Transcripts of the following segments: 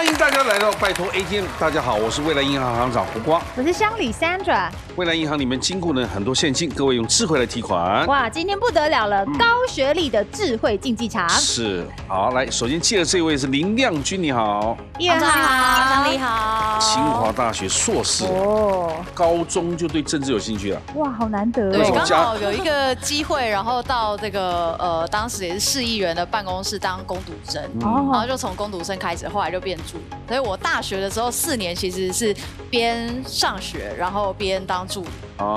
欢迎大家来到拜托 ATM。大家好，我是未来银行行长胡光，我是乡里 Sandra。未来银行里面金库呢很多现金，各位用智慧来提款。哇，今天不得了了，高学历的智慧竞技场。是，好，来，首先介绍这位是林亮君，你好。叶好，张丽好。清华大学硕士哦，高中就对政治有兴趣了。哇，好难得。对，刚好有一个机会，然后到这个当时也是市议员的办公室当工读生，然后就从工读生开始，后来就变助理。所以我大学的时候4年其实是边上学，然后边当助理。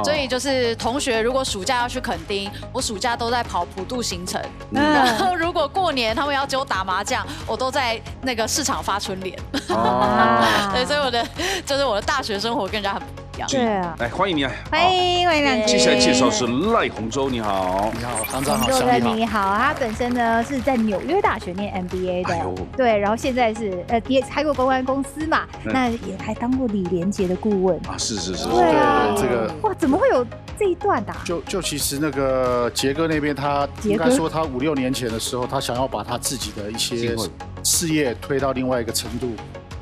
所以就是同学如果暑假要去垦丁，我暑假都在跑普渡行程。然后如果过年他们要揪我打麻将，我都在那个市场发春联。对，所以我的大学生活跟人家很不一样。对啊，来欢迎你啊！欢迎亮君。接下来介绍是赖鸿洲，你好。你好，行长好，洪乡里好。你好，他本身呢是在纽约大学念 MBA 的，对，然后现在是也开过公关公司嘛，那也还当过李连杰的顾问啊，是，对啊，这个哇，怎么会有这一段的？就其实那个杰哥那边，他应该说他5、6年前的时候，他想要把他自己的一些事业推到另外一个程度。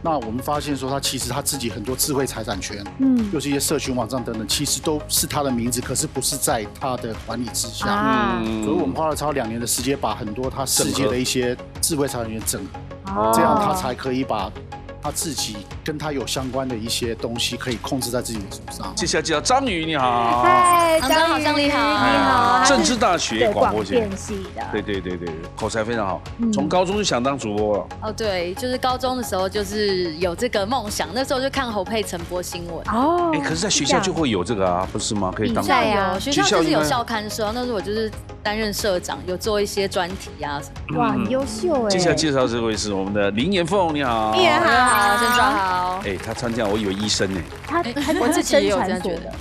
那我们发现说，他其实他自己很多智慧财产权，就是一些社群网站等等，其实都是他的名字，可是不是在他的管理之下。所以我们花了超2年的时间，把很多他世界的一些智慧财产权整合，这样他才可以把他自己跟他有相关的一些东西可以控制在自己的手上。接下来介绍张宇，你好。嗨，张好，乡里好，你好。政治大学广播系的，对，口才非常好。从高中就想当主播了。哦，对，就是高中的时候就是有这个梦想，那时候就看侯佩岑播新闻。哦，可是在学校就会有这个啊，不是吗？可以当。有学校就是有校刊社，那时候我就是担任社长，有做一些专题啊什么。哇，很优秀哎。接下来介绍这位是我们的林妍凤，你好。叶好，先装好。他参加我以为医生呢。我自己也有这样觉得。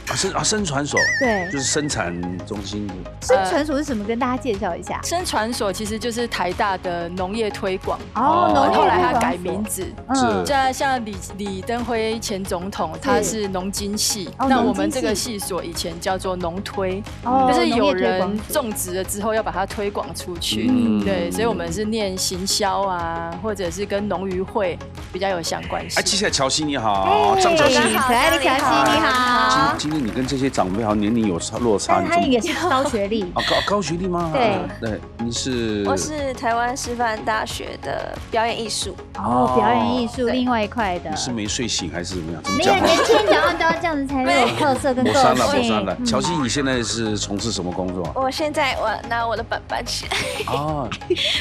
生传所，对，就是生产中心。生传所是什么？跟大家介绍一下。生传所其实就是台大的农业推广。后来他改名字，是。像李登辉前总统，他是农经系，那我们这个系所以前叫做农推，就是有人种植了之后要把它推广出去。对，所以我们是念行销啊，或者是跟农渔会比较有相关性。接下来乔西你好，张乔西，可爱的乔西你好。今天你跟这些长辈好像年龄有落差，他也是高学历高学历吗？对，你是？我是台湾师范大学的表演艺术。表演艺术另外一块的。你是没睡醒还是怎么样？没有年轻人都要这样子才有特色跟个性。乔西，你现在是从事什么工作？我现在拿我的本本起来。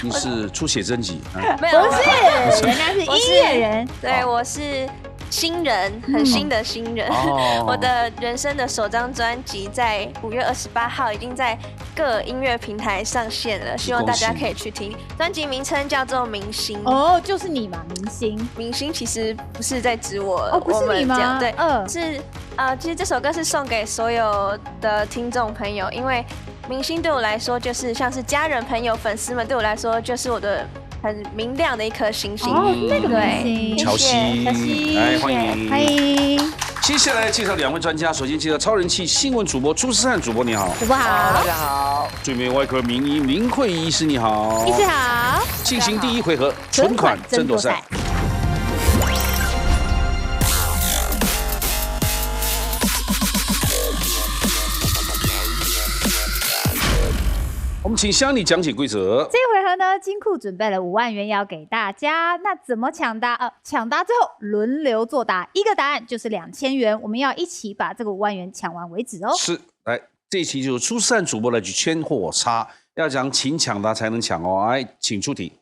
你是出写真集？没有，不是，人家是音乐人。对，我是新人，很新的新人。我的人生的首张专辑在5月28号已经在各音乐平台上线了，希望大家可以去听。专辑名称叫做《明星》。就是你嘛，明星。明星其实不是在指我，不是你吗？对，是其实这首歌是送给所有的听众朋友，因为明星对我来说就是像是家人、朋友、粉丝们对我来说就是我的很明亮的一颗星星。那个明星，乔西，来欢迎，欢迎。接下来介绍2位专家，首先介绍超人气新闻主播朱思翰主播，你好。主播好，大家好。最美外科名医林慧医师，你好。医师好。进行第1回合存款争夺赛。我们请乡里讲解规则。这一回合呢，金库准备了5万元要给大家。那怎么抢答？抢答之后轮流作答，一个答案就是2000元。我们要一起把这个5万元抢完为止哦。是，来，这一题就是朱思翰主播来去圈或叉，要讲请抢答才能抢哦。来，请出题。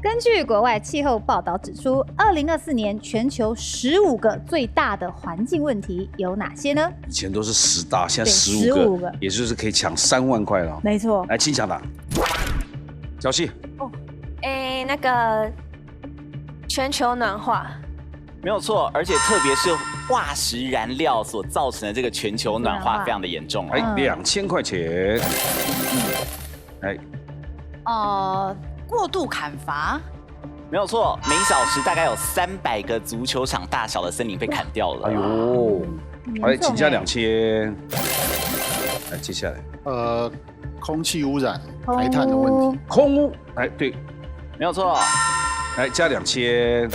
根据国外气候报道指出，2024年全球15个最大的环境问题有哪些呢？以前都是10大，现在15个，也就是可以抢3万块了。没错。来，请抢答。小西。那个全球暖化。没有错，而且特别是化石燃料所造成的这个全球暖化非常的严重。2000块钱。过度砍伐。没有错，每小时大概有300个足球场大小的森林被砍掉了。哎呦，来，请加2000。来，接下来，空气污染、排碳的问题。空污，对，没有错。来加2000。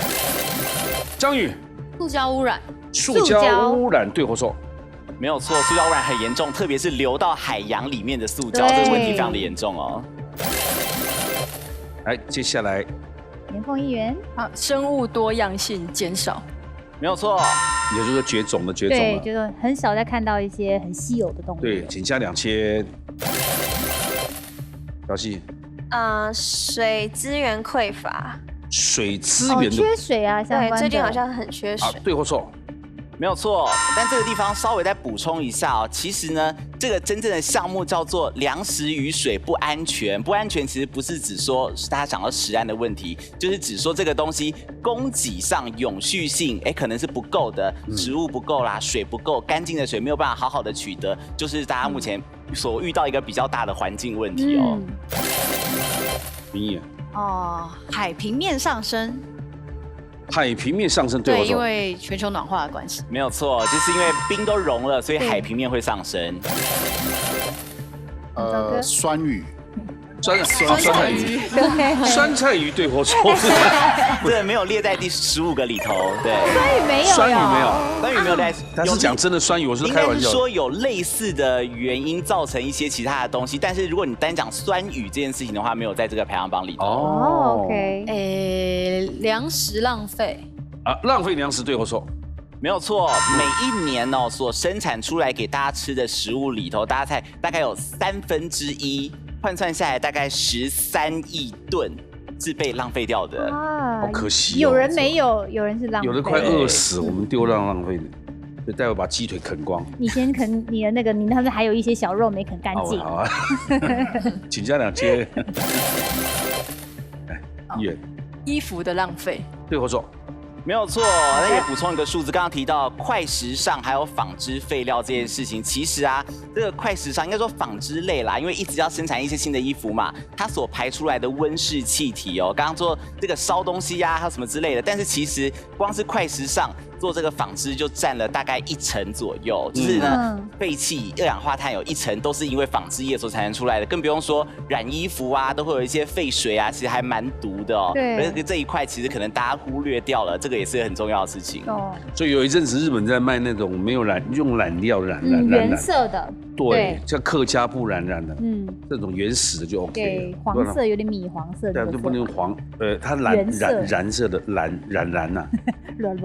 张宇，塑胶污染。塑胶污染对或错？没有错，塑胶污染很严重，特别是流到海洋里面的塑胶，这个问题非常的严重哦。来，接下来连凤议员。好，生物多样性减少。没有错，也就是说绝种了。对，就是很少再看到一些很稀有的动物。对，请加2000。小溪。水资源匮乏。水资源缺水啊，对，最近好像很缺水。对或错？没有错，但这个地方稍微再补充一下哦。其实呢，这个真正的项目叫做粮食与水不安全。不安全其实不是指说大家讲到食安的问题，就是指说这个东西供给上永续性，可能是不够的，食物不够啦，水不够，干净的水没有办法好好的取得，就是大家目前所遇到一个比较大的环境问题哦。明眼。海平面上升。海平面上升对或错？对，因为全球暖化的关系。没有错，就是因为冰都融了，所以海平面会上升。酸雨。酸菜鱼，酸菜鱼对或错？这没有列在第15个里头。对，酸雨没有，酸雨没有，酸雨没有在。他是讲真的酸雨，我是开玩笑。应该是说有类似的原因造成一些其他的东西，但是如果你单讲酸雨这件事情的话，没有在这个排行榜里头。OK。粮食浪费。浪费粮食对或错？没有错，每一年所生产出来给大家吃的食物里头，大家猜大概有1/3。换算下来大概13亿吨是被浪费掉的，好可惜。有人没有，有人是浪费，有的快饿死，我们丢浪费的，就待会把鸡腿啃光。你先啃你的那个，你那边还有一些小肉没啃干净。好啊，请加2000。议员，衣服的浪费对或错？没有错，那也补充一个数字，刚刚提到快时尚还有纺织废料这件事情，其实这个快时尚应该说纺织类啦，因为一直要生产一些新的衣服嘛，它所排出来的温室气体刚刚说这个烧东西还有什么之类的，但是其实光是快时尚做这个纺织就占了大概1成左右，就是呢废气二氧化碳有1成都是因为纺织业所产生出来的，更不用说染衣服都会有一些废水其实还蛮毒的对，而且这一块其实可能大家忽略掉了，这个也是很重要的事情。所以有一阵子日本在卖那种没有用染料染原色的，对，叫客家布染的，这种原始的就 OK 了。对，黄色有点米黄色的，对，就不能黄，它染色的染呐，染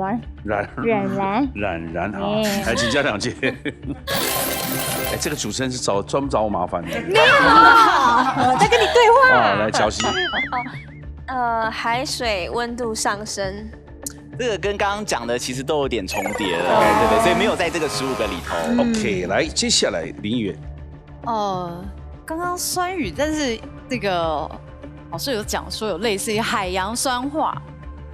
好，来请加2000。这个主持人是专门找我麻烦的。没有，我在跟你对话。来，乔西。海水温度上升。这个跟刚刚讲的其实都有点重叠了，对，所以没有在这个15个里头。OK， 来，接下来林远。刚刚酸雨，但是这个老师有讲说有类似于海洋酸化。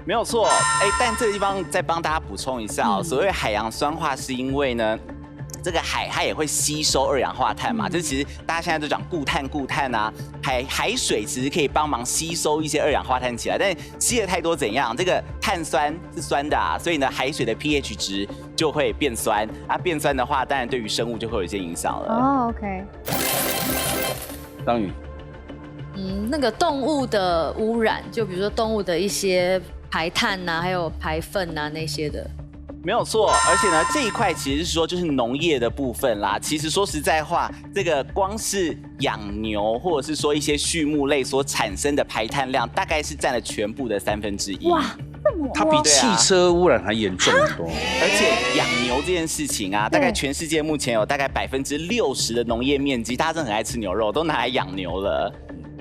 没有错，但这个地方再帮大家补充一下所谓海洋酸化是因为呢，这个海它也会吸收二氧化碳嘛，这其实大家现在都讲固碳海水其实可以帮忙吸收一些二氧化碳起来，但吸的太多怎样？这个碳酸是酸的所以呢海水的 pH 值就会变酸变酸的话，当然对于生物就会有一些影响了。OK。张宇。那个动物的污染，就比如说动物的一些排碳还有排粪那些的。没有错，而且呢，这一块其实是说就是农业的部分啦。其实说实在话，这个光是养牛或者是说一些畜牧类所产生的排碳量，大概是占了全部的1/3。哇，这么多！它比汽车污染还严重很多。而且养牛这件事情大概全世界目前有大概60%的农业面积，大家真的很爱吃牛肉，都拿来养牛了。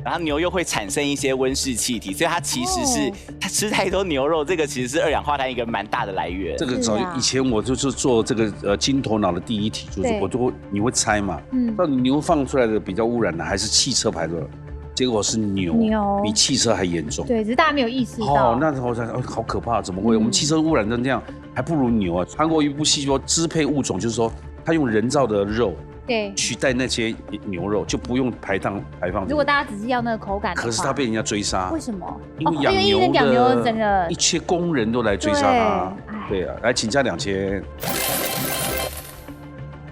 然后牛又会产生一些温室气体，所以它其实是它吃太多牛肉，这个其实是二氧化碳一个蛮大的来源。这个以前我就是做这个金头脑的第一题，就是你会猜嘛？到底牛放出来的比较污染的，还是汽车排出来的？结果是牛比汽车还严重。对，只是大家没有意识到。那时候好可怕，怎么会？我们汽车污染成这样，还不如牛韩国有一部戏说支配物种，就是说他用人造的肉。对，取代那些牛肉就不用排放。如果大家只是要那个口感的话，可是他被人家追杀，为什么？因为养牛的整个一切工人都来追杀他。对来请加2000。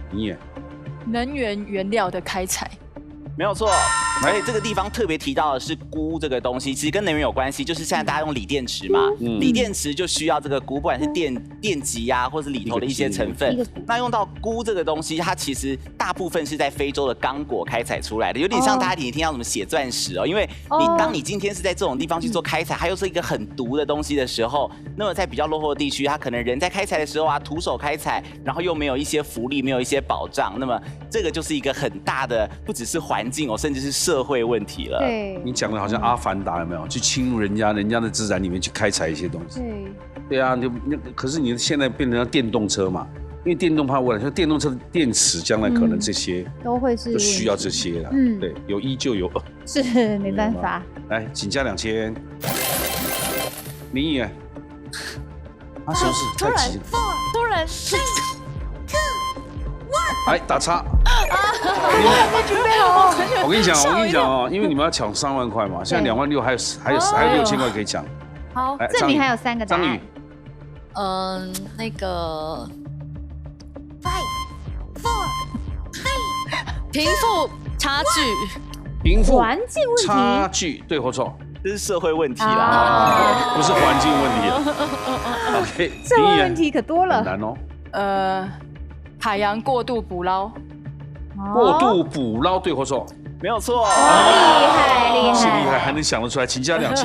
你也。能源原料的开采。没有错，而且这个地方特别提到的是钴这个东西，其实跟能源有关系，就是现在大家用锂电池嘛，锂电池就需要这个钴，不管是电极啊，或是里头的一些成分。那用到钴这个东西，它其实大部分是在非洲的刚果开采出来的，有点像大家听到什么血钻石哦，因为当你今天是在这种地方去做开采，它又是一个很毒的东西的时候，那么在比较落后的地区，它可能人在开采的时候啊，徒手开采，然后又没有一些福利，没有一些保障，那么这个就是一个很大的，不只是环境哦，甚至是社会问题了。对，你讲的好像阿凡达有没有？去侵入人家的自然里面去开采一些东西。对啊，可是你现在变成电动车嘛，因为电动怕污染，像电动车的电池将来可能这些都会是就需要这些了。对，有一就有二，是没办法。来，请加2000。林议员，什么事？太急了。突然来打叉。我跟你讲哦，因为你们要抢3万块嘛，现在2万6，还有6000块可以抢。好，证明还有3个答案。张宇，那个贫富差距，贫富环境问题差距对或错？这是社会问题啦，不是环境问题。OK， 社会问题可多了，很难哦。海洋过度捕捞，过度捕捞对或错？没有错，厉是厉害，还能想得出来，请加2000。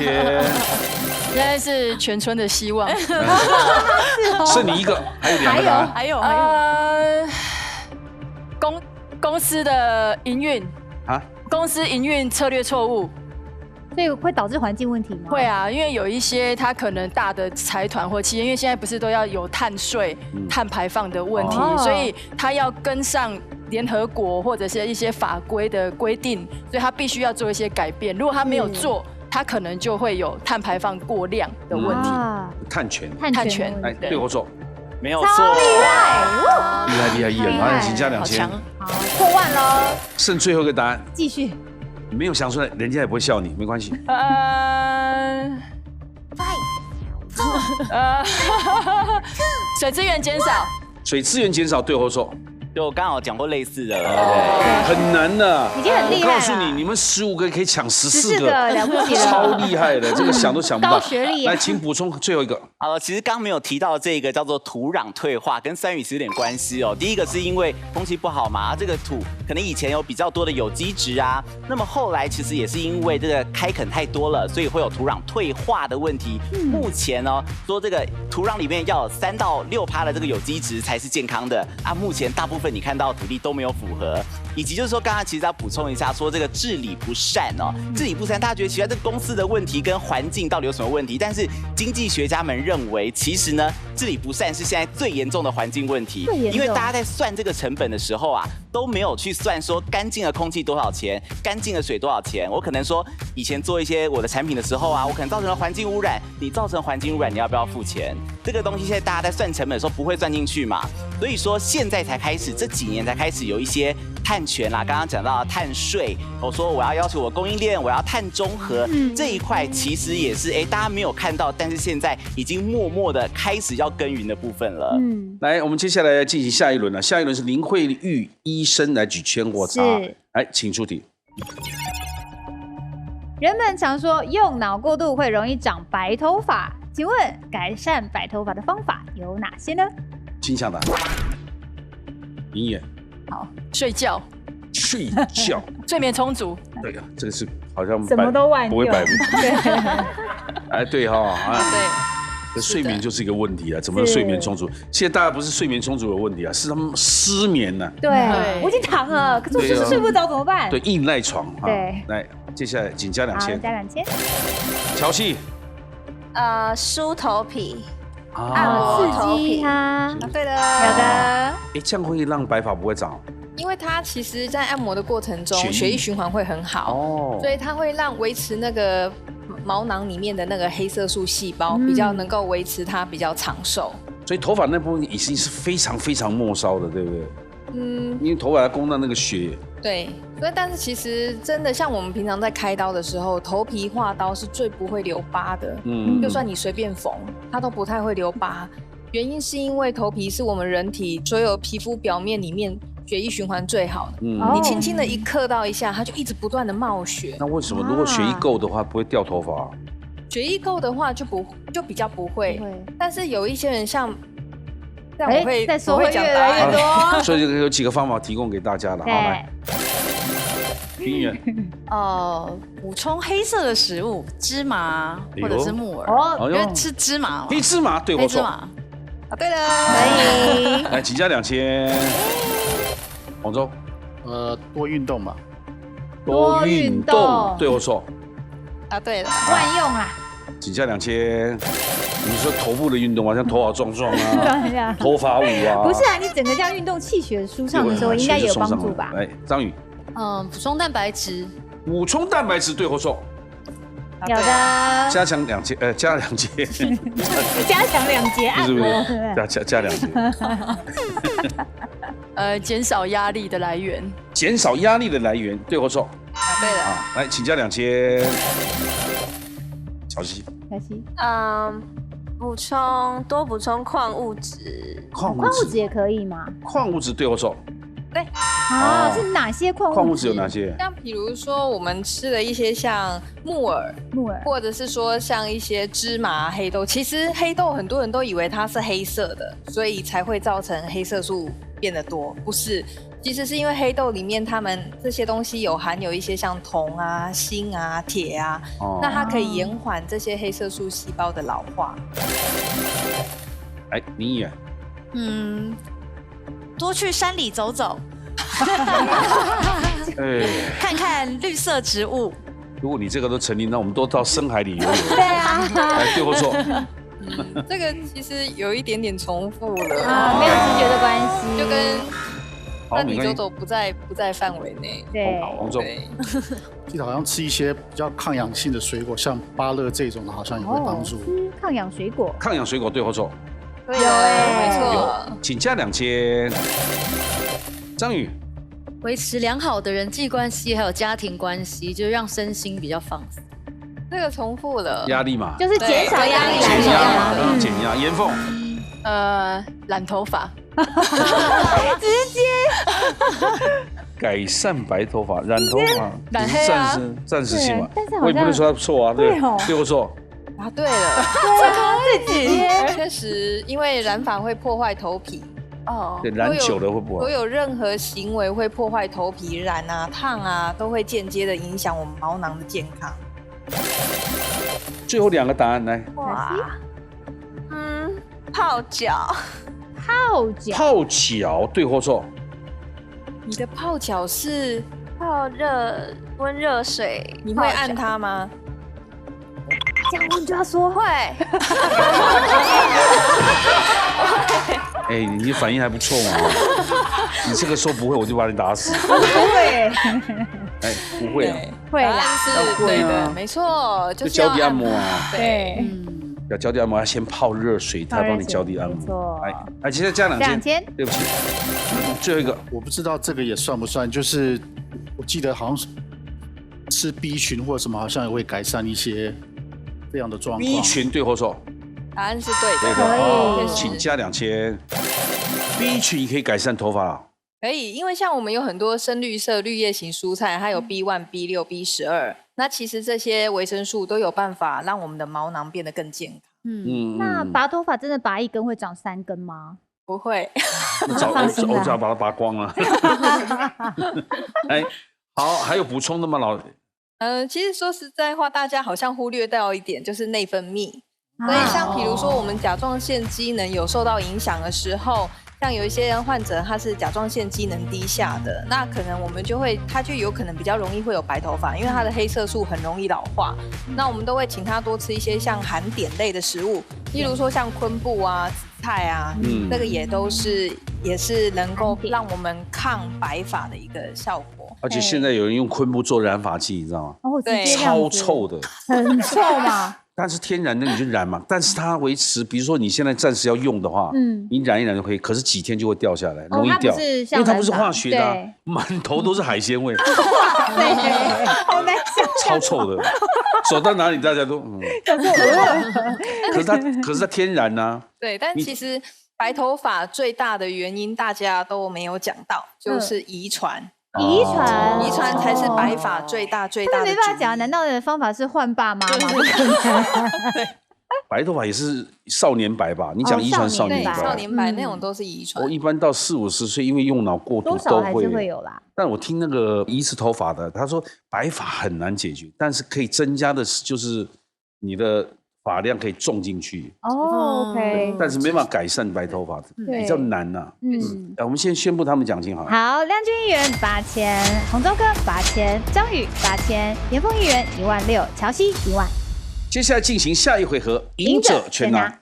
现在是全村的希望，剩你一个，还有2个答案。还有，公司的营运啊，公司营运策略错误。所以会导致环境问题吗？会啊，因为有一些它可能大的财团或企业，因为现在不是都要有碳税、碳排放的问题，所以它要跟上联合国或者是一些法规的规定，所以它必须要做一些改变。如果它没有做，它可能就会有碳排放过量的问题。碳权，哎，对或错？没有错，超厉害，厉害，好，请加2000。好，破万了，剩最后一个答案，继续。你没有想出来，人家也不会笑你，没关系。水资源减少，水资源减少对或错？就刚好讲过类似的，很难的，已经很厉害了。我告诉你，你们15个可以抢14个，了不起了，超厉害的，这个想都想不到。高学历。来，请补充最后一个。其实刚没有提到这个叫做土壤退化，跟酸雨是有点关系哦。第一个是因为空气不好嘛，这个土可能以前有比较多的有机质啊，那么后来其实也是因为这个开垦太多了，所以会有土壤退化的问题。目前呢，说这个土壤里面要有3到6%的这个有机质才是健康的啊。目前大部分你看到的土地都没有符合，以及就是说刚刚其实要补充一下，说这个治理不善哦，治理不善，大家觉得奇怪，这公司的问题跟环境到底有什么问题？但是经济学家们认为，其实呢，治理不善是现在最严重的环境问题，因为大家在算这个成本的时候啊，都没有去算说干净的空气多少钱，干净的水多少钱。我可能说以前做一些我的产品的时候啊，我可能造成了环境污染，你造成环境污染，你要不要付钱？这个东西现在大家在算成本的时候不会算进去嘛，所以说现在才开始，这几年才开始有一些碳权啦，刚刚讲到碳税，我说我要求我供应链我要碳中和，这一块其实也是大家没有看到，但是现在已经默默的开始要耕耘的部分了。来，我们接下来进行下一轮了，下一轮是林慧玉医生来举圈或茶，来，请出题。人们常说用脑过度会容易长白头发，请问改善白头发的方法有哪些呢？请抢答。林演。好，睡觉，睡眠充足。对啊，这个是好像什么都万用，不会摆。对，对哈，对，睡眠就是一个问题啊，怎么睡眠充足？现在大家不是睡眠充足的问题啊，是他们失眠呢。对，我已经躺了，可是我就是睡不着，怎么办？对，硬赖床。对，来，接下来请加2000。加2000。乔戏。梳头皮。刺激它。对的，有的。这样会让白发不会长？因为它其实，在按摩的过程中，血液循环会很好，所以它会让维持那个毛囊里面的那个黑色素细胞比较能够维持它比较长寿。所以头发那部分已经是非常非常末梢的，对不对？因为头发要供到那个血。对，所以但是其实真的像我们平常在开刀的时候，头皮划刀是最不会留疤的。就算你随便缝，它都不太会留疤。原因是因为头皮是我们人体所有皮肤表面里面血液循环最好的。你轻轻的一刻到一下，它就一直不断的冒血。那为什么如果血液够的话，不会掉头发？血液够的话就比较不会，但是有一些人像。但我会再说会越来越多，所以有几个方法提供给大家了。好，来，平原，补充黑色的食物，芝麻或者是木耳，因为吃芝麻，黑芝麻对或错？对了，可以。来，请加2000。黄州，多运动吧。多运动对或错？对了，万用啦。请加2000。你说头部的运动啊，像头好壮壮啊，头发舞啊，不是啊，你整个这样运动气血舒畅的时候，应该也有帮助吧？来，张宇，补充蛋白质，补充蛋白质对或错？有的，加强2节，加2节，加强2节按摩，加2节，减少压力的来源，减少压力的来源对或错？对了，来，请加2000。小溪，多补充矿物质，矿物质也可以吗？矿物质对或错？对，是哪些矿物质？矿物质有哪些？像比如说我们吃的一些像木耳，或者是说像一些芝麻、黑豆。其实黑豆很多人都以为它是黑色的，所以才会造成黑色素变得多，不是。其实是因为黑豆里面它们这些东西含有一些像铜啊、锌啊、铁啊，那它可以延缓这些黑色素细胞的老化。哎，你也，多去山里走走，看看绿色植物。如果你这个都成立，那我们都到深海里游泳。对啊，来，对或错？这个其实有一点点重复了没有直觉的关系，就跟山里走走不在范围内。对，黄总，记得好像吃一些比较抗氧性的水果，像芭乐这种的，好像也会帮助。抗氧水果，抗氧水果对或错？对，没错。请加2000。张宇，维持良好的人际关系还有家庭关系，就让身心比较放松。这个重复了，压力嘛，就是减少压力，减压，减压。严凤，染头发，直接改善白头发，染头发，染黑啊，暂时性嘛。但是我也不能说他错啊，对或错？对了，最直接。确实，因为染发会破坏头皮。对，染久了会不好。所有任何行为会破坏头皮，染啊、烫啊，都会间接的影响我们毛囊的健康。最后2个答案来。哇，泡脚，泡脚对或错？你的泡脚是泡温热水，你会按它吗？这样问就要说会。哎，你反应还不错嘛！你这个说不会，我就把你打死。不会。哎，不会啊。会啦，是对的，没错，就脚底按摩啊。对。要脚底按摩，要先泡热水，他帮你脚底按摩。没错。哎，现在加2000。对不起，最后一个，我不知道这个也算不算，就是我记得好像是吃 B 群或者什么，好像也会改善一些这样的状况。 B 群对或错？答案是对的，可以，请加2000。B 群可以改善头发。可以，因为像我们有很多深绿色绿叶型蔬菜，它有 B1、B6、B12，那其实这些维生素都有办法让我们的毛囊变得更健康。那拔头发真的拔1根会长3根吗？不会，我只要把它拔光了。哎，好，还有补充的吗，老？其实说实在话，大家好像忽略到一点，就是内分泌。所以像比如说我们甲状腺机能有受到影响的时候，像有一些患者他是甲状腺机能低下的，那可能我们他就有可能比较容易会有白头发，因为他的黑色素很容易老化。那我们都会请他多吃一些像含碘类的食物，例如说像昆布啊、紫菜啊，这个也是能够让我们抗白发的一个效果。而且现在有人用昆布做染发剂，你知道吗？对，超臭的，很臭嘛。但是天然的你就染嘛，但是它维持，比如说你现在暂时要用的话，你染一染就可以，可是几天就会掉下来，容易掉，因为它不是化学的，满头都是海鲜味，好难想，超臭的，走到哪里大家都可是它天然啊。对，但其实白头发最大的原因大家都没有讲到，就是遗传。遗传才是白发最大的。没办法讲，难道你的方法是换爸妈吗？对，白头发也是少年白吧？你讲遗传少年白，少年白那种都是遗传。我一般到40-50岁，因为用脑过度多少还是会有啦。但我听那个移植头发的，他说白发很难解决，但是可以增加的就是你的发量可以种进去。OK。但是没办法改善白头发，比较难呐。我们先宣布他们奖金好了。好，亮君议员8000，洪忠哥8000，张宇8000，严凤议员16000，乔西10000。接下来进行下一回合，赢者全拿。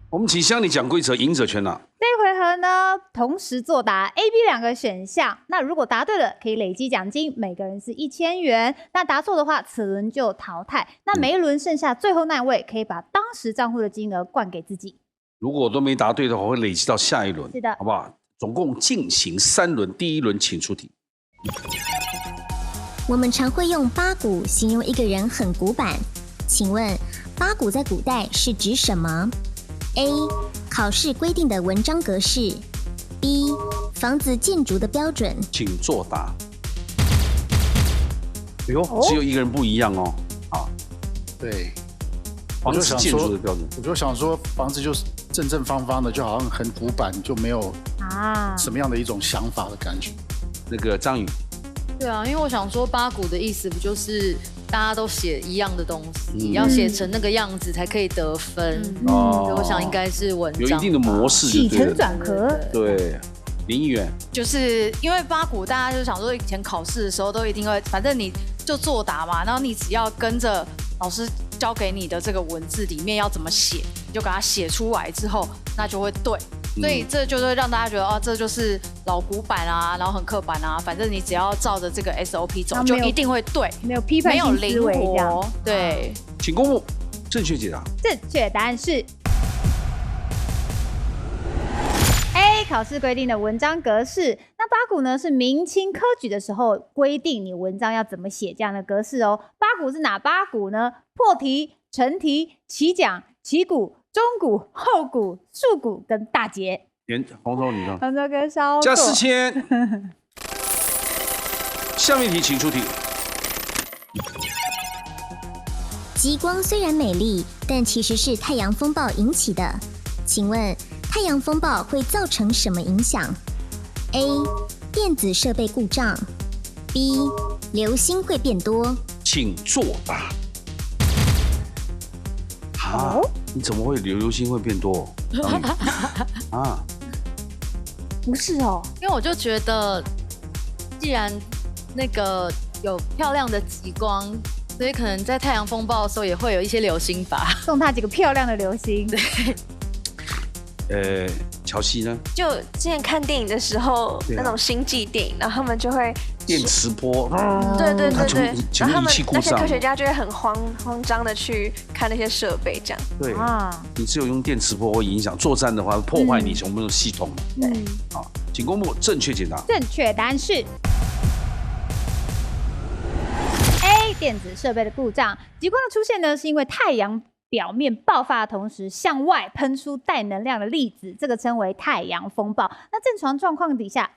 我们请乡里讲规则，赢者全拿。这一回合呢，同时作答 A、B 2个选项。那如果答对了，可以累积奖金，每个人是1000元。那答错的话，此轮就淘汰。那每一轮剩下最后那位，可以把当时账户的金额灌给自己。如果我都没答对的话，会累积到下一轮。是的，好不好？总共进行3轮，第1轮请出题。我们常会用八股形容一个人很古板，请问八股在古代是指什么？ A. 考试规定的文章格式 B. 房子建筑的标准。请作答。哎呦，只有一个人不一样哦。啊，对，房子建筑的标准。我就想说，房子就是正正方方的，就好像很古板，就没有什么样的一种想法的感觉。那个张宇。对啊，因为我想说八股的意思不就是大家都写一样的东西，要写成那个样子才可以得分。所以我想应该是文章有一定的模式，起承转合。对，林议员就是因为八股，大家就想说以前考试的时候都一定会，反正你就作答嘛，然后你只要跟着老师教给你的这个文字里面要怎么写，你就把它写出来之后，那就会对。所以这就会让大家觉得哦，这就是老古板啊，然后很刻板啊，反正你只要照着这个 SOP 走，就一定会对，没有批判性思维这样。对，请公布正确解答。正确答案是 A， 考试规定的文章格式。那八股呢是明清科举的时候规定你文章要怎么写这样的格式哦。八股是哪八股呢？破题、成题、起讲、起股、中股、后股、竖股跟大节。洪州，你看。洪州哥稍加4000。下面题请出题。极光虽然美丽，但其实是太阳风暴引起的。请问太阳风暴会造成什么影响 ？A. 电子设备故障 B. 流星会变多。请作答。啊？你怎么会流星会变多？啊？不是哦，因为我就觉得，既然那个有漂亮的极光，所以可能在太阳风暴的时候也会有一些流星吧。送他几个漂亮的流星。对。乔西呢？就之前看电影的时候，那种星际电影，然后他们就会电磁波，对，然后他们那些科学家就会很慌张的去看那些设备，这样。对啊，你只有用电磁波会影响作战的话，破坏你全部的系统。对，好，请公布正确解答。正确答案是 A， 电子设备的故障。极光的出现呢，是因为太阳表面爆发的同时，向外喷出带能量的粒子，这个称为太阳风暴。那正常状况底下，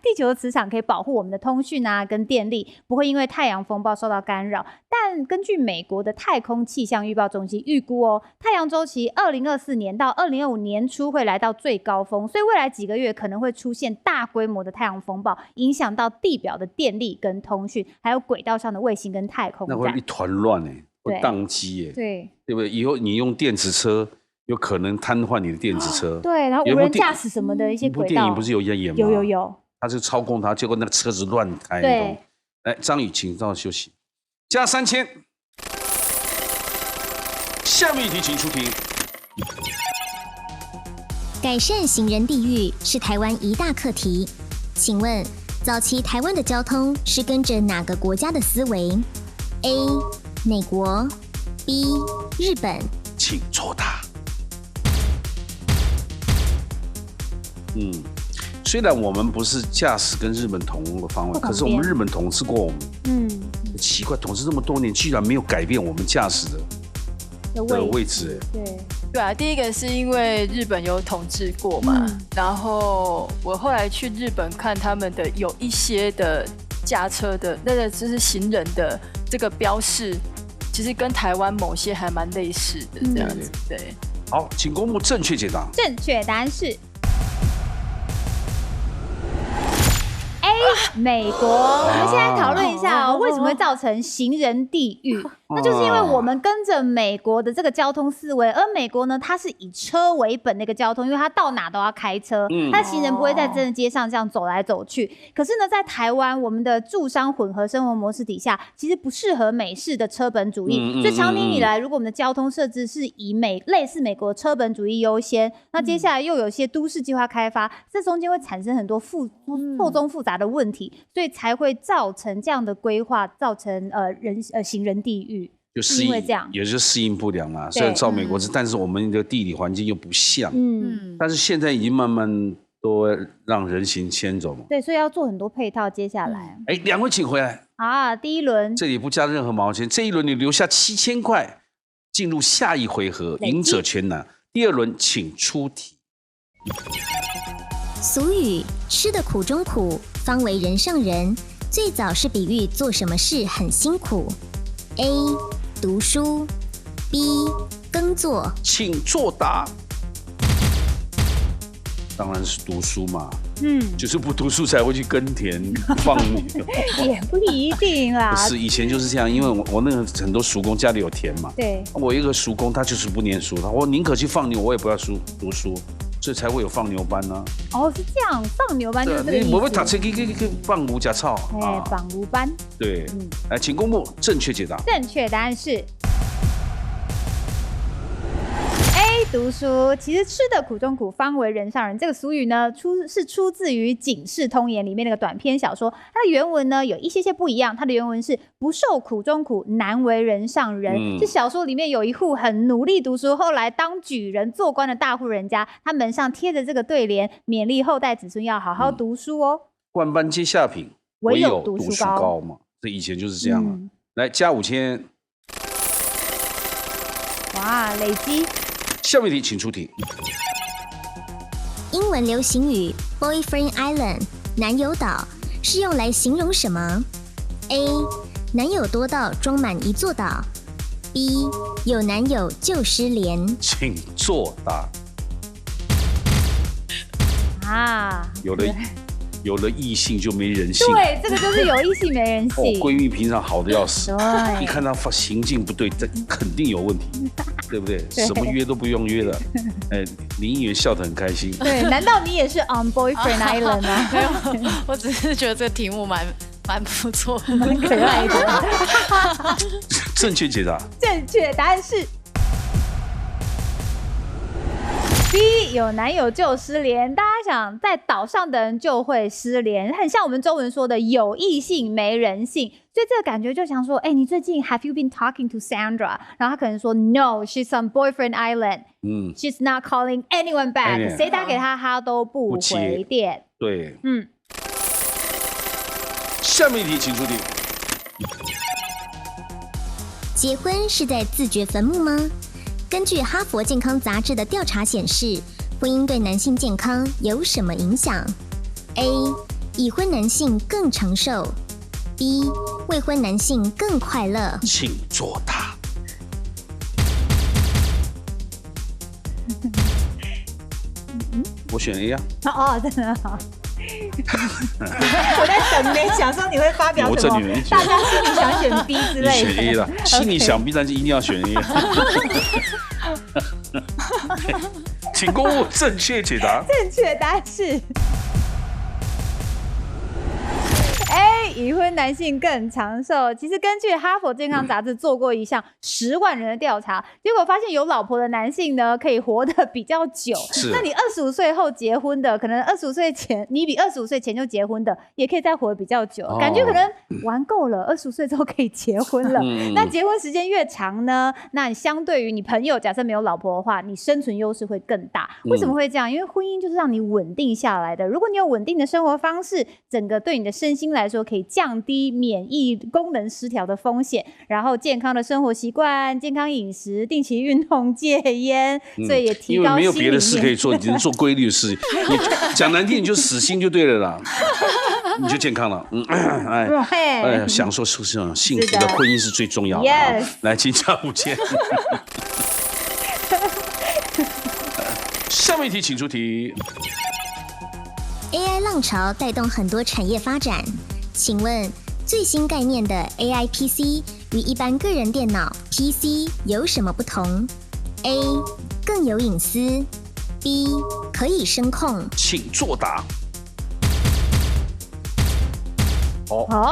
地球的磁场可以保护我们的通讯啊跟电力，不会因为太阳风暴受到干扰。但根据美国的太空气象预报中心预估哦，太阳周期2024年到2025年初会来到最高峰，所以未来几个月可能会出现大规模的太阳风暴，影响到地表的电力跟通讯，还有轨道上的卫星跟太空站。那会一团乱哎，会宕机耶，对不对？以后你用电池车，有可能瘫痪你的电池车。对，然后无人驾驶什么的一些轨道。电影不是有演吗？有。他是操控它，结果那个车子乱开。对。来，张宇，请到休息。加3000。下面一题，请出题。改善行人地狱是台湾一大课题。请问，早期台湾的交通是跟着哪个国家的思维 ？A. 美国 B. 日本。请作答。虽然我们不是驾驶跟日本同个方位，可是我们日本统治过我们。奇怪，统治这么多年，居然没有改变我们驾驶的位置。对啊，第一个是因为日本有统治过嘛，然后我后来去日本看他们的有一些的驾车的那个就是行人的这个标示，其实跟台湾某些还蛮类似的这样子。对，好，请公布正确解答。正确答案是美国。我们现在讨论一下为什么会造成行人地狱。那就是因为我们跟着美国的这个交通思维，而美国呢，它是以车为本的一个交通，因为它到哪都要开车，它行人不会在真的街上这样走来走去。可是呢，在台湾，我们的住商混合生活模式底下，其实不适合美式的车本主义。所以长年以来，如果我们的交通设置是以类似美国车本主义优先，那接下来又有一些都市计划开发，这中间会产生很多错综复杂的问题，所以才会造成这样的规划，造成行人地狱。就适应，也就适应不良啦。虽然照美国是，但是我们的地理环境又不像。但是现在已经慢慢都让人行牵走嘛。对，所以要做很多配套。接下来，两位请回来。第一轮这里不加任何毛钱，这一轮你留下7000块，进入下一回合，赢者全拿。第二轮请出题。俗语吃的苦中苦，方为人上人，最早是比喻做什么事很辛苦。A. 读书 B. 耕作，请作答。当然是读书嘛，就是不读书才会去耕田放牛。也不一定啦。不是，以前就是这样，因为我那个很多叔公家里有田嘛，对，我一个叔公他就是不念书，我宁可去放牛，我也不要读书，所以才会有放牛班呢。是这样，放牛班就是这个意思。我们打车去放牛吃草。放牛班。对，来，请公布正确解答。正确答案是A. 读书。其实吃的苦中苦，方为人上人。这个俗语呢，出自于《警世通言》里面那个短篇小说。它的原文呢有一些不一样。它的原文是“不受苦中苦，难为人上人”。这小说里面有一户很努力读书，后来当举人做官的大户人家，他门上贴着这个对联，勉励后代子孙要好好读书哦。万般皆下品，唯有读书高嘛。这以前就是这样了。来，加5000。哇，累积。下面题，请出题。英文流行语 "Boyfriend Island" 男友岛是用来形容什么 ？A. 男友多到装满一座岛 B. 有男友就失联。请作答。有了异性就没人性。对，这个就是有异性没人性。闺蜜平常好的要死，一看她行径不对，这肯定有问题，对不对？什么约都不用约了。林议员笑得很开心。对，难道你也是 on Boyfriend Island 吗？没有，我只是觉得这个题目蛮不错，蛮可爱的。正确解答。正确答案是B， 有男友就失联。大家想，在岛上的人就会失联，很像我们中文说的有异性没人性。所以这个感觉就想说，你最近 Have you been talking to Sandra？ 然后他可能说 No, she's on Boyfriend Island. She's not calling anyone back. 谁打给他，他都不回电。对，下面一题，请出题。结婚是在自掘坟墓吗？根据哈佛健康杂志的调查显示，婚姻对男性健康有什么影响 ？A. 已婚男性更长寿 B. 未婚男性更快乐。请作答。我选 A 啊。真的好。我在等你，想说你会发表什么，大家心里想选 B 之类的。你选 A 了，心里想 B， 但是一定要选 A。请公布正确解答。正确答案是 A。A 已婚男性更长寿。其实根据哈佛健康杂志做过一项10万人的调查，结果发现有老婆的男性呢，可以活得比较久。那你25岁后结婚的，可能25岁前你比25岁前就结婚的，也可以再活得比较久。感觉可能玩够了，25岁之后可以结婚了。那结婚时间越长呢，那你相对于你朋友，假设没有老婆的话，你生存优势会更大。为什么会这样？因为婚姻就是让你稳定下来的。如果你有稳定的生活方式，整个对你的身心来说可以降低免疫功能失调的风险，然后健康的生活习惯、健康饮食、定期运动、戒烟，所以也提高心理面。因为没有别的事可以做，你只能做规律的事。你讲难听，你就死心就对了啦，你就健康了。享受幸福的婚姻是最重要的。来，请加5千。下面一题，请出题。AI 浪潮带动很多产业发展，请问最新概念的 AI PC 与一般个人电脑 PC 有什么不同 ？A 更有隐私 ，B 可以声控。请作答。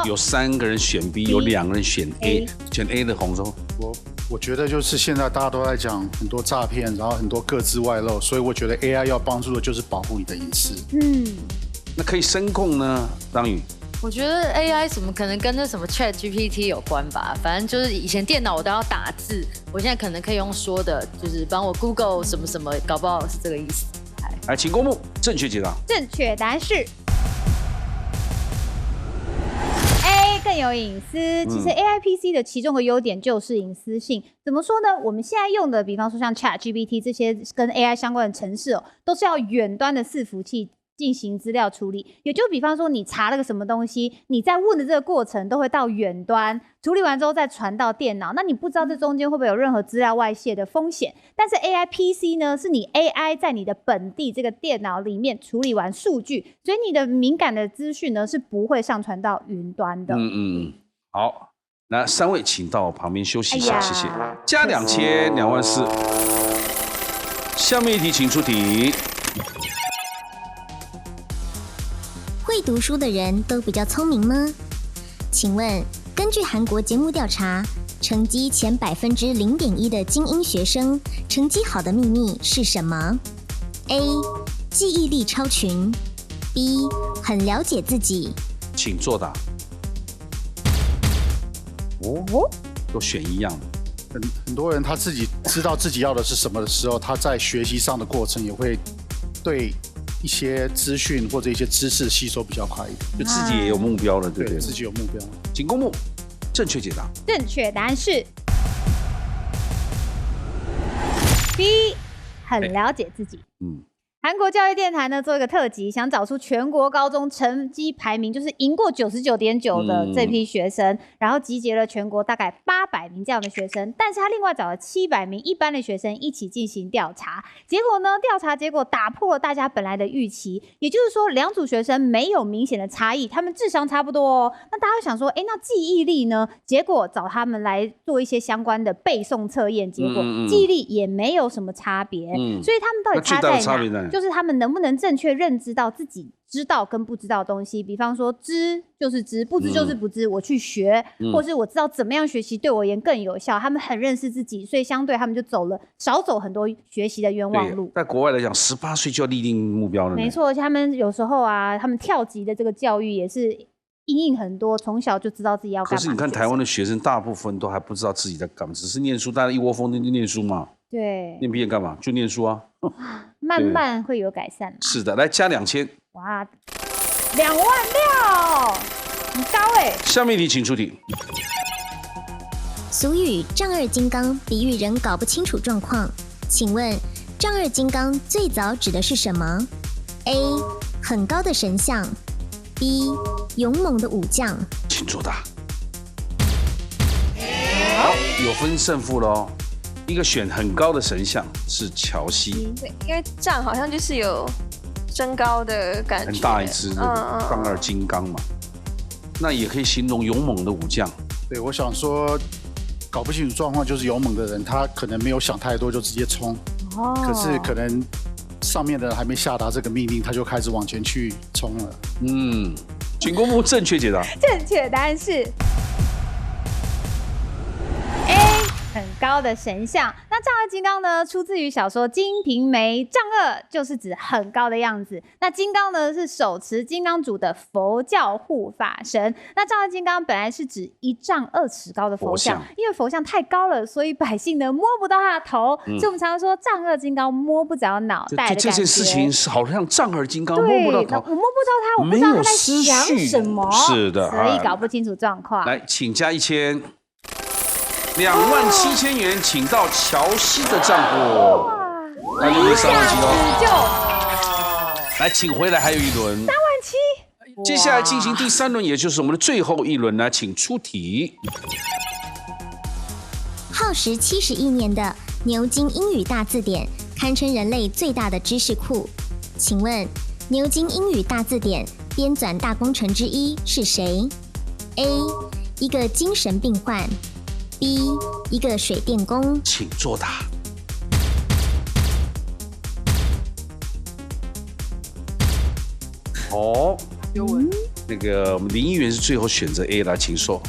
有3个人选 B， 有2个人选 A， 选 A 的红中。我觉得就是现在大家都在讲很多诈骗，然后很多个资外露，所以我觉得 AI 要帮助的就是保护你的隐私。那可以声控呢？张宇，我觉得 AI 怎么可能跟那什么 ChatGPT 有关吧？反正就是以前电脑我都要打字，我现在可能可以用说的，就是帮我 Google 什么什么，搞不好是这个意思。来，请公布正确解答。正确答案是更有隐私。其实 AI PC 的其中的优点就是隐私性。怎么说呢？我们现在用的，比方说像 ChatGPT 这些跟 AI 相关的程式都是要远端的伺服器进行资料处理。也就比方说你查了个什么东西，你在问的这个过程都会到远端处理完之后再传到电脑，那你不知道这中间会不会有任何资料外泄的风险。但是 AI PC 呢，是你 AI 在你的本地这个电脑里面处理完数据，所以你的敏感的资讯呢是不会上传到云端的。好，那3位请到旁边休息一下，谢谢。加2000，24000。下面一题，请出题。会读书的人都比较聪明吗？请问，根据韩国节目调查，成绩前0.1%的精英学生，成绩好的秘密是什么 ？A. 记忆力超群 ，B. 很了解自己。请作答。都选一样的。很多人他自己知道自己要的是什么的时候，他在学习上的过程也会对一些资讯或者一些知识吸收比较快一点，就自己也有目标了，对不对？自己有目标。请公布正确解答。正确答案是 B， 很了解自己。韩国教育电台呢做一个特辑，想找出全国高中成绩排名就是赢过99.9%的这批学生，然后集结了全国大概800名这样的学生，但是他另外找了700名一般的学生一起进行调查，结果呢，调查结果打破了大家本来的预期，也就是说2组学生没有明显的差异，他们智商差不多哦。那大家会想说，那记忆力呢？结果找他们来做一些相关的背诵测验，结果记忆力也没有什么差别，所以他们到底差在哪？就是他们能不能正确认知到自己知道跟不知道的东西，比方说知就是知，不知就是不知，我去学，或是我知道怎么样学习对我而言更有效。他们很认识自己，所以相对他们就少走很多学习的冤枉路。在国外来讲18岁就要立定目标了。没错，而且他们有时候他们跳级的这个教育也是因应很多，从小就知道自己要干嘛。可是你看台湾的学生大部分都还不知道自己在干嘛，只是念书，大家一窝蜂的念书嘛。对，念毕业干嘛？就念书啊。慢慢会有改善。是的，来加2000。哇，26000，很高哎。下面一题，请出题。俗语“丈二金刚”比喻人搞不清楚状况，请问“丈二金刚”最早指的是什么 ？A. 很高的神像 ，B. 勇猛的武将。请作答。有分胜负喽。一个选很高的神像是乔西，对，因为丈好像就是有身高的感觉，很大一只，丈二金刚嘛。那也可以形容勇猛的武将。对，我想说，搞不清楚状况就是勇猛的人，他可能没有想太多就直接冲，可是可能上面的人还没下达这个命令，他就开始往前去冲了。请公布正确解答。正确答案是 A， 很高的神像。那丈二金刚呢，出自于小说《金瓶梅》，丈二就是指很高的样子。那金刚呢，是手持金刚杵的佛教护法神。那丈二金刚本来是指1丈2尺高的佛像，因为佛像太高了，所以百姓呢摸不到他的头，所以我们常常说丈二金刚摸不着脑袋的感觉。这件事情是好像丈二金刚摸不到头，我摸不到他，我不知道他在想什么，是的，所以搞不清楚状况。来，请加1000。27000元，请到乔西的账户，那就3万7喽。来，请回来，还有一轮3万7。接下来进行第3轮，也就是我们的最后一轮，来，请出题。耗时70亿年的牛津英语大字典，堪称人类最大的知识库。请问，牛津英语大字典编纂大功臣之一是谁 ？A. 一个精神病患。B 一个水电工，请作答。哦，那个我们林议员是最后选择 A 来，请说。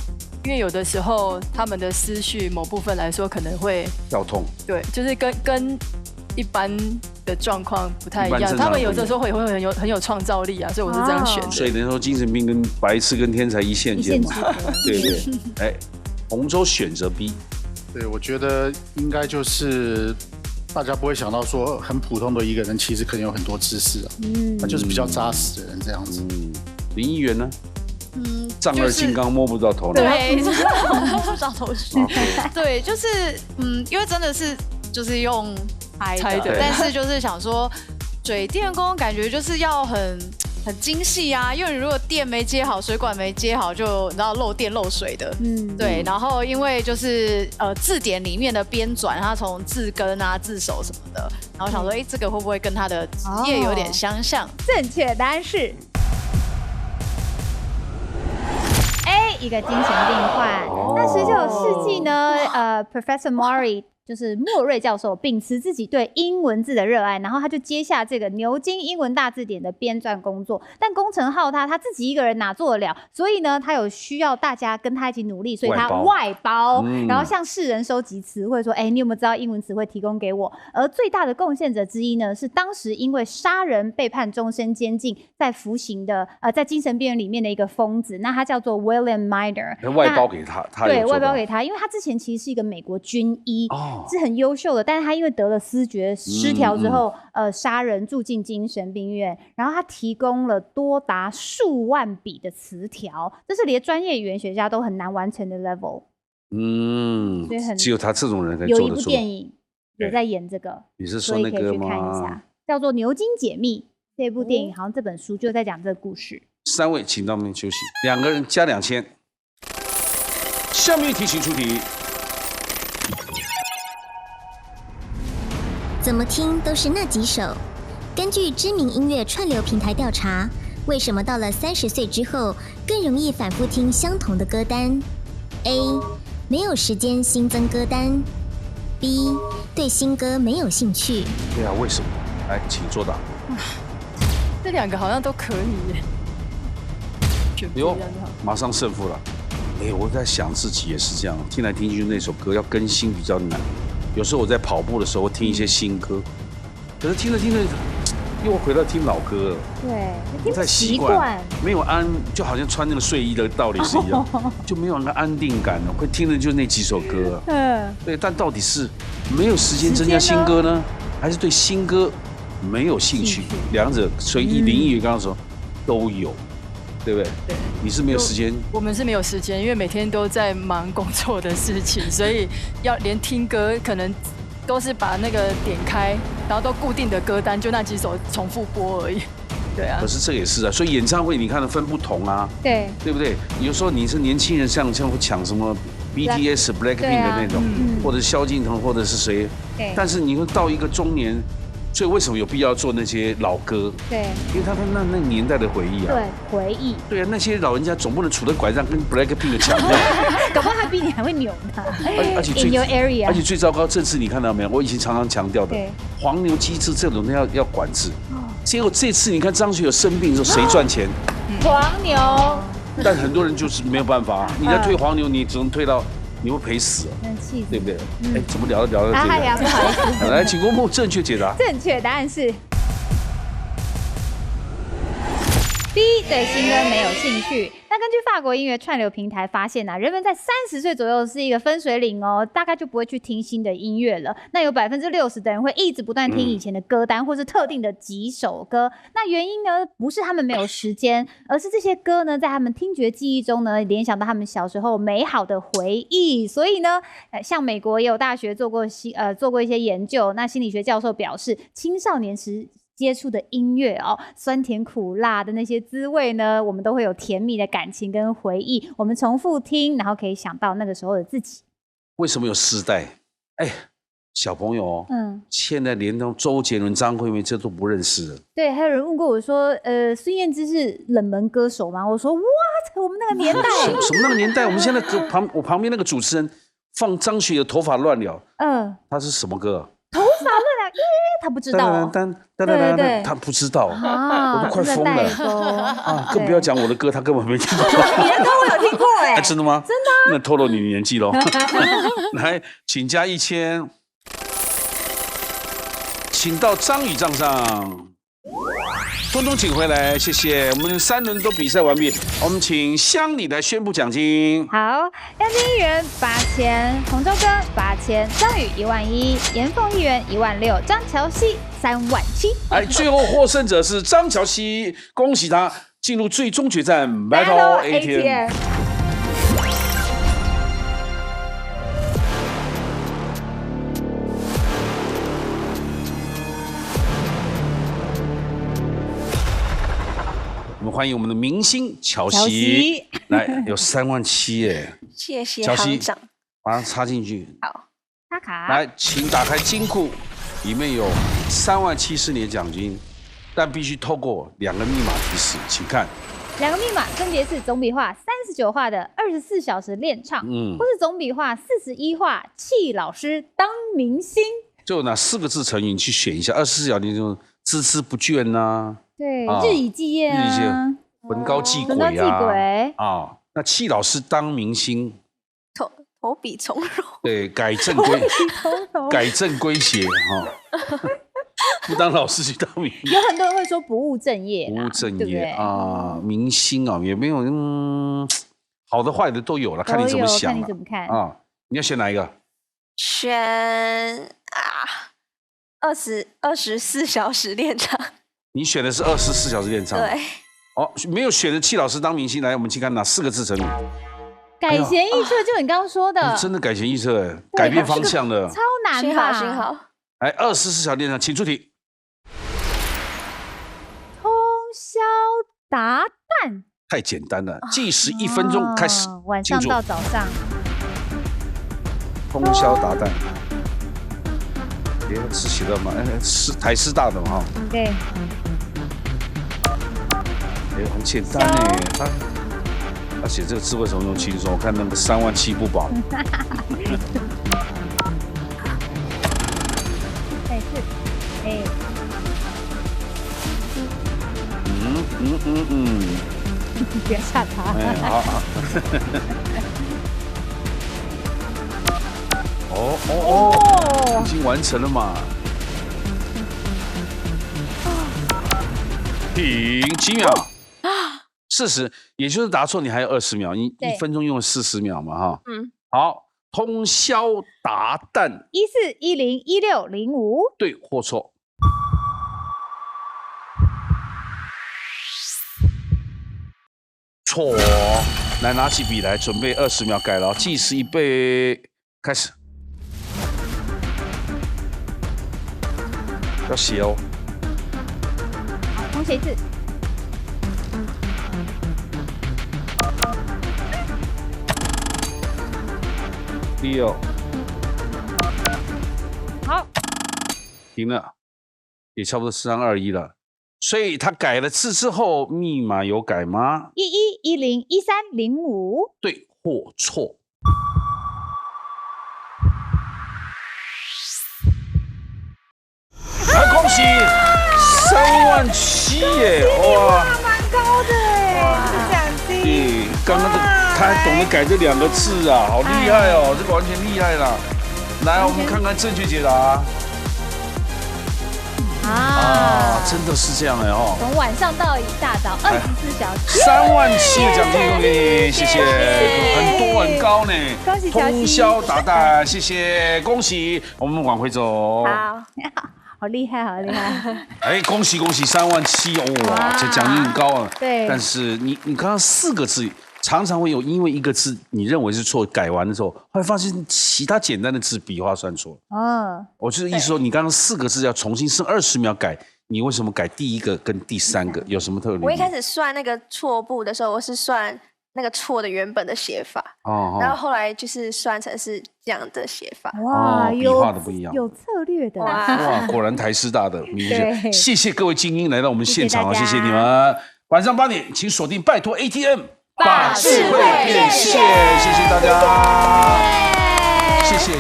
因为有的时候他们的思绪某部分来说可能会跳痛，对，就是跟一般的状况不太一样。他们有的时候会很有创造力啊，所以我是这样选的。所以人说精神病跟白痴跟天才一线间嘛，对对。哎，洪州选择 B。对，我觉得应该就是大家不会想到说很普通的一个人，其实可能有很多知识啊，他就是比较扎实的人这样子。林议员呢？丈二金刚摸不到头脑，对，摸不着头绪。对，就是因为真的是就是用猜的，但是就是想说，水电工感觉就是要很精细啊，因为你如果电没接好，水管没接好，就你知道漏电漏水的。对。然后因为就是字典里面的编纂，它从字根啊、字首什么的，然后想说，这个会不会跟他的职业有点相像？正确答案是 A， 一个精神病患。那19世纪呢，Professor Maury。就是莫瑞教授秉持自己对英文字的热爱，然后他就接下这个牛津英文大字典的编撰工作。但工程浩大，他自己一个人哪做得了？所以呢，他有需要大家跟他一起努力，所以他外包，然后向世人收集词汇，说：“你有没有知道英文词汇提供给我？”而最大的贡献者之一呢，是当时因为杀人被判终身监禁，在服刑的在精神病院里面的一个疯子。那他叫做 William Minor， 外包给他，对，外包给他，因为他之前其实是一个美国军医。是很优秀的，但是他因为得了思觉失调之后，杀人住进精神病院，然后他提供了多达数万笔的词条，这是连专业语言学家都很难完成的 level。所以只有他这种人才做得出。有一部电影有在演这个，你是说那个吗？所以可以去看一下，叫做《牛津解密》这部电影，好像这本书就在讲这个故事。3位请到那边休息，2个人加2000。下面题请出题。怎么听都是那几首。根据知名音乐串流平台调查，为什么到了30岁之后更容易反复听相同的歌单 ？A. 没有时间新增歌单 ；B. 对新歌没有兴趣。对啊，为什么？来，请作答。这2个好像都可以耶。哟，马上胜负了。我在想自己也是这样，听来听去那首歌要更新比较难。有时候我在跑步的时候听一些新歌，可是听着听着又回到听老歌了，对，不太习惯，没有就好像穿那个睡衣的道理是一样，就没有那个安定感了。会听的就那几首歌，对，但到底是没有时间增加新歌呢，还是对新歌没有兴趣？2者，所以林议员刚刚说都有。对不对？对，你是没有时间，我们是没有时间，因为每天都在忙工作的事情，所以要连听歌可能都是把那个点开，然后都固定的歌单，就那几首重复播而已。对啊。可是这也是啊，所以演唱会你看的分不同啊，对不对？有时候你是年轻人，像会抢什么 BTS、Blackpink 的那种，或者萧敬腾，或者是谁，但是你会到一个中年。所以为什么有必要做那些老歌？对，因为他们那年代的回忆啊。对，回忆。对啊，那些老人家总不能杵着拐杖跟 Blackpink 抢的。搞不好他比你还会扭呢。而且最糟糕，这次你看到没有？我以前常常强调的，黄牛机制这种要管制。结果这次你看张学友生病的时候，谁赚钱？黄牛。但很多人就是没有办法，你在推黄牛，你只能推到你会赔死，对不对？哎，怎么聊到这个？哎呀，不好意思。来，请公布正确解答。正确答案是 B， 对新歌没有兴趣。那根据法国音乐串流平台发现人们在30岁左右是一个分水岭哦，大概就不会去听新的音乐了。那有60%的人会一直不断听以前的歌单，或是特定的几首歌。那原因呢，不是他们没有时间，而是这些歌呢，在他们听觉记忆中呢，联想到他们小时候美好的回忆。所以呢，像美国也有大学做过一些研究，那心理学教授表示，青少年时接触的音乐酸甜苦辣的那些滋味呢，我们都会有甜蜜的感情跟回忆。我们重复听，然后可以想到那个时候的自己。为什么有世代？哎，小朋友现在连周杰伦、张惠妹这都不认识了。对，还有人问过我说，孙燕姿是冷门歌手吗？我说哇，我们那个年代什么那个年代？我们现在我旁边那个主持人放张学友的头发乱了，他是什么歌？头发乱了，他不知道，对，他不知道，我都快疯了更不要讲我的歌，他根本没听过。你的歌我有听过真的吗？真的，那透露你年纪喽。来，请加1000，请到张宇账上。通通请回来，谢谢。我们3轮都比赛完毕，我们请乡里来宣布奖金。好，亮金1元8000，洪州哥8000，张宇11000，严凤1元16000，张乔希37000。哎，最后获胜者是张乔希，恭喜他进入最终决战 Battle ATM。我们欢迎我们的明星乔希，来有37000耶！谢谢行长，把它插进去。好，插卡。来，请打开金库，里面有37000是你的奖金，但必须透过2个密码提示，请看。2个密码分别是总笔画39画的24小时练唱，或是总笔画41画戚老师当明星。就哪4个字成语，你去选一下。24小时那种孜孜不倦呐。对，日以继夜啊，文高继鬼啊，那戚老师当明星，投笔从戎，对，改正归邪不当老师去当明星。有很多人会说不务正业，不务正业啊，明星也没有好的坏的都有了，看你怎么想，看你怎么看啊？你要选哪一个？选24小时练唱。你选的是24小时练唱，对。没有选的戚老师当明星，来，我们去看哪4个字成语？改弦易辙，就你刚刚说的，真的改弦易辙，改变方向了，超难吧？幸好。来，24小时练唱，请出题。通宵达旦，太简单了，计时1分钟开始，晚上到早上。通宵达旦。是写的吗？是台师大的嘛？对。很简单哎，他写这个字为什么那么轻松？我看那个37000不保。不要吓他。好。已经完成了嘛？停，几秒？40，也就是答错，你还有20秒，你1分钟用了40秒嘛，哈。好，通宵达旦。14101605。对或错？错。来，拿起笔来，准备20秒改了，计时预备，开始。要写哦。重写一次。6。好。停了，也差不多4321了。所以他改了字之后，密码有改吗？11101305。对或错？来，恭喜37000耶！哇，蛮高的哎。刚刚他还懂得改这2个字啊，好厉害哦，这个完全厉害啦。来，我们看看正确解答。真的是这样哎哦。从晚上到一大早24小时，3万7的奖金送给你，谢谢，很多很高呢，恭喜小七，通宵达旦，谢谢，恭喜，我们往回走。好。好厉害，好厉害！哎，恭喜恭喜，3万7哦，哇，这奖金很高啊。对。但是你刚刚4个字，常常会有因为1个字你认为是错，改完的时候，会发现其他简单的字笔画算错。我就是意思说，你刚刚4个字要重新剩20秒改，你为什么改第1个跟第3个？有什么特别？我一开始算那个错步的时候，我是算那个错的原本的写法，然后后来就是算成是这样的写法。哇，笔画的不一样，有策略的。哇，果然台师大的明星。谢谢各位精英来到我们现场啊，谢谢你们。晚上8点，请锁定拜托 ATM， 把智慧变现，谢谢大家，谢谢。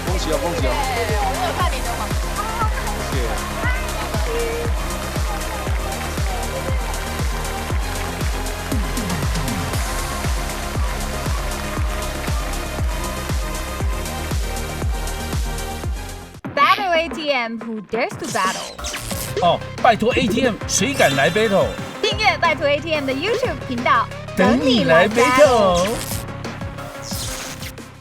恭喜啊，恭喜啊！我有看你的吗？谢谢。Battle ATM Who Dares to Battle？ 哦，拜托 ATM， 谁敢来 battle？ 订阅拜托 ATM 的 YouTube 频道，等你来 battle。